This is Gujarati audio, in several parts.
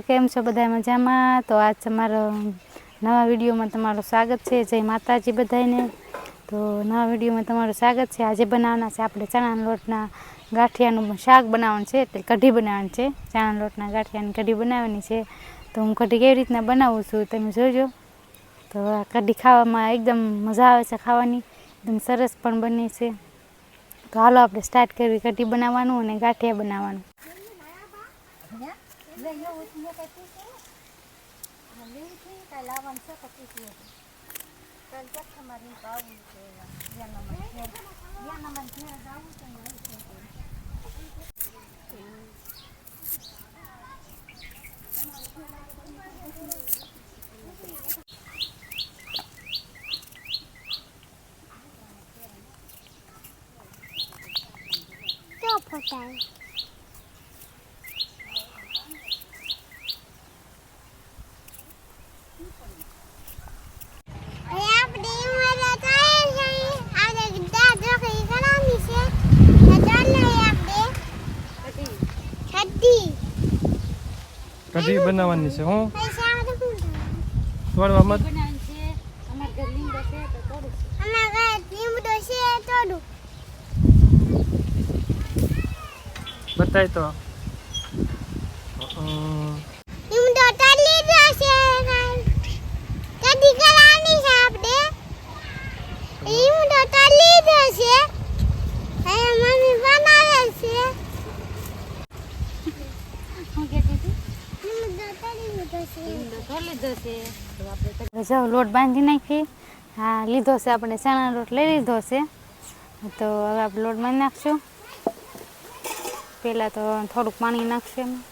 કેમ છો બધા મજામાં? તો આજ તમારો નવા વિડીયોમાં તમારું સ્વાગત છે. જય માતાજી બધાને. તો નવા વિડીયોમાં તમારું સ્વાગત છે. આજે બનાવવાના છે આપણે ચણાના લોટના ગાંઠિયાનું શાક બનાવવાનું છે, એટલે કઢી બનાવવાની છે. ચણાના લોટના ગાંઠિયાની કઢી બનાવવાની છે. તો હું કઢી કેવી રીતના બનાવું છું તમે જોજો. તો આ કઢી ખાવામાં એકદમ મજા આવે છે, ખાવાની એકદમ સરસ પણ બને છે. તો હાલો આપણે સ્ટાર્ટ કરવી કઢી બનાવવાનું અને ગાંઠિયા બનાવવાનું. કઢી બનાવવાની છે. હું તોડવા મત બતાય તો જાઓ લોટ બાંધી નાખી. હા લીધો છે આપણે ચણાનો લોટ લઈ લીધો છે. તો હવે આપણે લોટ બાંધી નાખશું. પહેલાં તો થોડુંક પાણી નાખશે એમાં.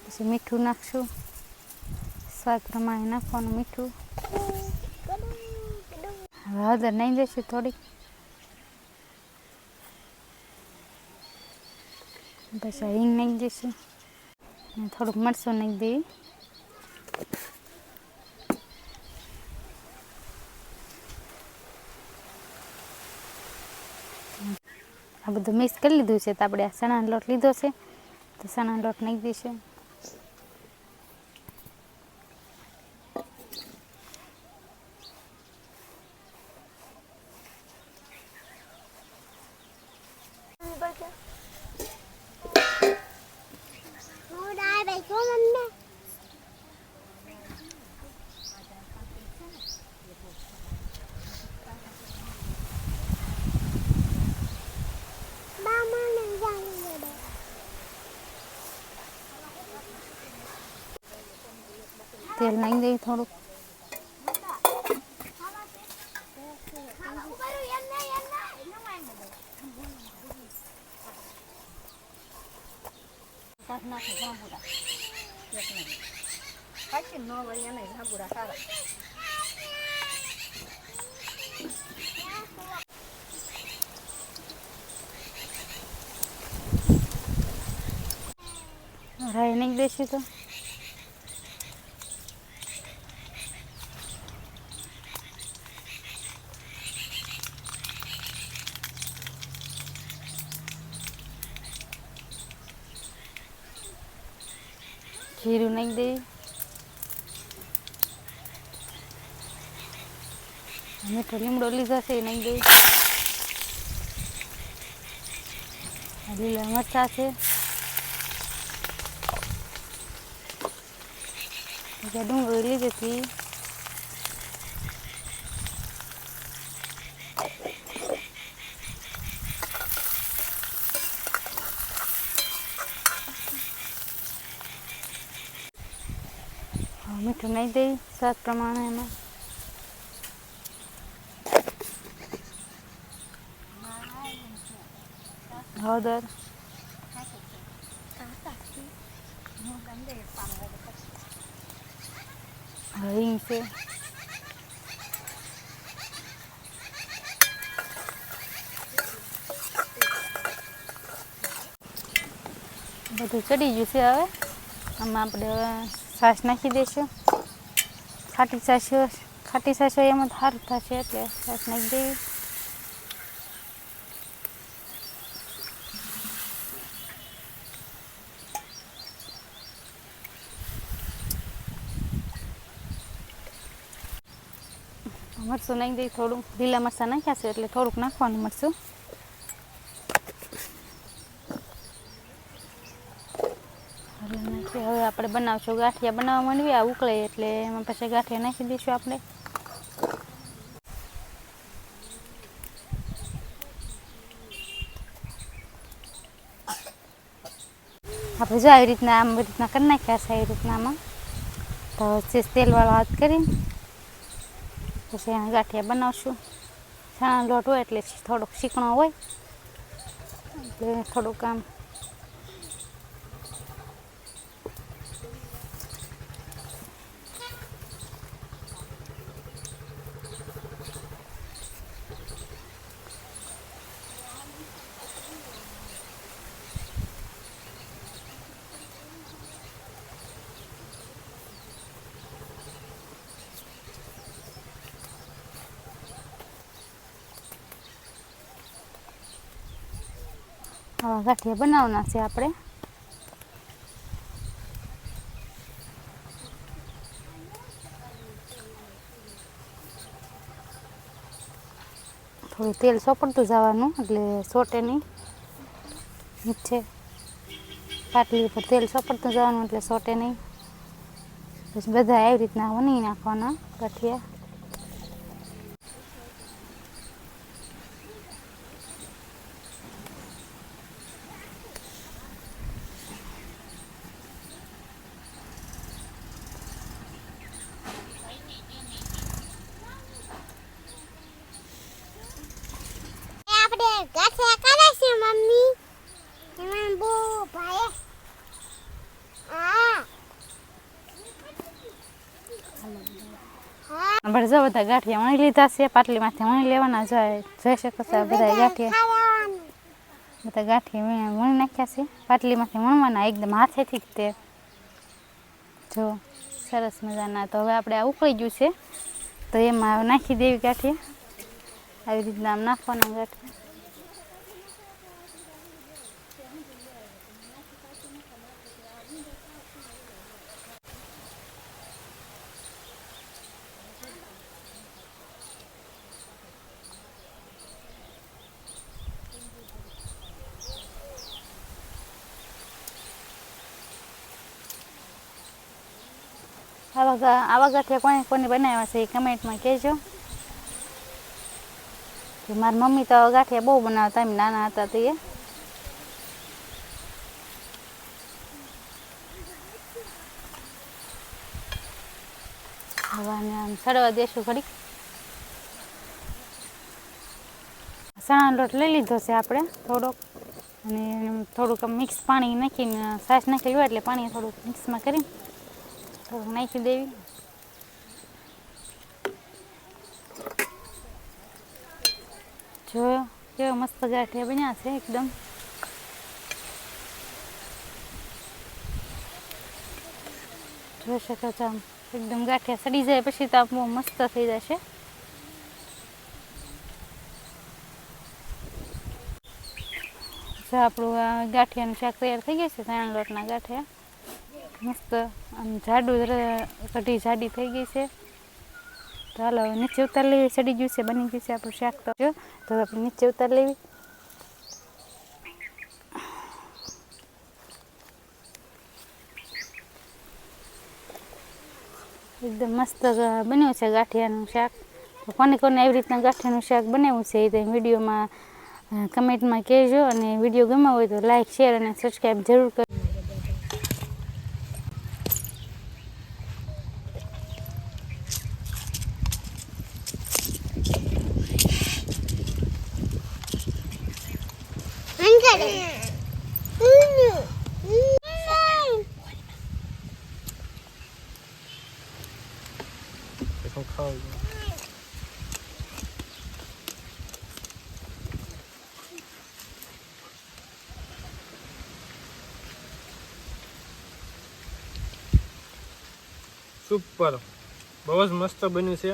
પછી મીઠું નાખશું, સ્વાદ પ્રમાણે નાખવાનું મીઠું. હવે હળદર નાખી દઈશું થોડીક. પછી હિંગ નાખી દઈશું અને થોડુંક મરચું નાખી દઈએ. આ બધું મિક્સ કરી લીધું છે. તો આપણે આ ચણાનો લોટ લીધો છે, તો ચણાનો લોટ નાખી દઈશું. તેલ નાખી દઈએ થોડુંક. રાઈ નાખી દઈશું તો જીરું નાખી દઈએ. મીઠો લીમડો લીધો છે એ નાખી દઈએ. લીલા મરચાં છે, ડુંગળી લીધી હતી. મીઠું નાખી દઈએ સ્વાદ પ્રમાણે એમાં. હળદર, હિંગ છે, બધું ચડી ગયું છે. હવે આમાં આપણે છાશ નાખી દઈશું, ખાટી છાશ ખાટી છાશ હોય એમાં સારું થશે એટલે છાશ નાખી દેવી. મરચું નાખી દઈ થોડું. લીલા મરચાં નાખ્યા છે એટલે થોડુંક નાખવાનું મરચું. હવે આપણે બનાવશું ગાંઠિયા બનાવવા માંડવી. આ ઉકળે એટલે એમાં પછી ગાંઠિયા નાખી દઈશું આપણે. આપણે જો આવી રીતના આમ રીતના કરી નાખ્યા છે. આવી રીતના આમાં તો તેલવાળો હાથ કરીને પછી એના ગાંઠિયા બનાવશું. ચણા લોટ હોય એટલે થોડોક ચીકણો હોય એટલે થોડુંક આમ આવા ગાંઠિયા બનાવવાના છે આપણે. થોડું તેલ સોપડતું જવાનું એટલે સોટે નહીં. નીચે પાટલી ઉપર તેલ સોપડતું જવાનું એટલે સોટે નહીં. પછી બધા આવી રીતના વણી નાખવાના ગાંઠિયા. આપણે જો બધા ગાંઠિયા વણી લીધા છે. પાટલીમાંથી વણી લેવાના. જોઈ શકો છો બધા ગાંઠિયા. બધા ગાંઠિયા વણી નાખ્યા છે. પાટલીમાંથી વણવાના એકદમ હાથેથી જ તે. જો સરસ મજાના. તો હવે આપણે આ ઉકળી ગયું છે તો એમાં નાખી દેવી ગાંઠિયા. આવી રીતના આમ નાખવાના ગાંઠિયા. આવા ગાંઠિયા કોને બનાવ્યા છે એ કમેન્ટમાં કહેજો. મારી મમ્મી તો ગાંઠિયા બહુ બનાવતા એમ નાના હતા તો એ. હવે આમ સડવા દેશું ઘડીક. ચણા લોટ લઈ લીધો છે આપણે થોડોક. અને થોડુંક મિક્સ પાણી નાખીને છાશ નાખેલી હોય એટલે પાણી થોડુંક મિક્સમાં કરીને થોડુંક નાખી દેવી. જોયો કેવો મસ્ત ગાંઠિયા બન્યા છે એકદમ. જોઈ શકો છો આમ એકદમ ગાંઠિયા સડી જાય પછી તો આમ બહુ મસ્ત થઈ જશે. જો આપણું આ ગાંઠિયાનું શાક તૈયાર થઈ ગયું છે. ચણા લોટના ગાંઠિયા મસ્ત આમ જાડું કઢી જાડી થઈ ગઈ છે. તો હાલો નીચે ઉતાર લેવી. સડી ગયું છે, બની ગયું છે આપણું શાક. તો જો તો આપણે નીચે ઉતાર લેવી. એકદમ મસ્ત બન્યું છે ગાંઠિયાનું શાક. તો કોને આવી રીતના ગાંઠિયાનું શાક બનાવ્યું છે એ તો વિડીયોમાં કમેન્ટમાં કહેજો. અને વિડીયો ગમ્યો હોય તો લાઈક, શેર અને સબસ્ક્રાઈબ જરૂર કરજો. સુપર, બહુ જ મસ્ત બન્યું છે.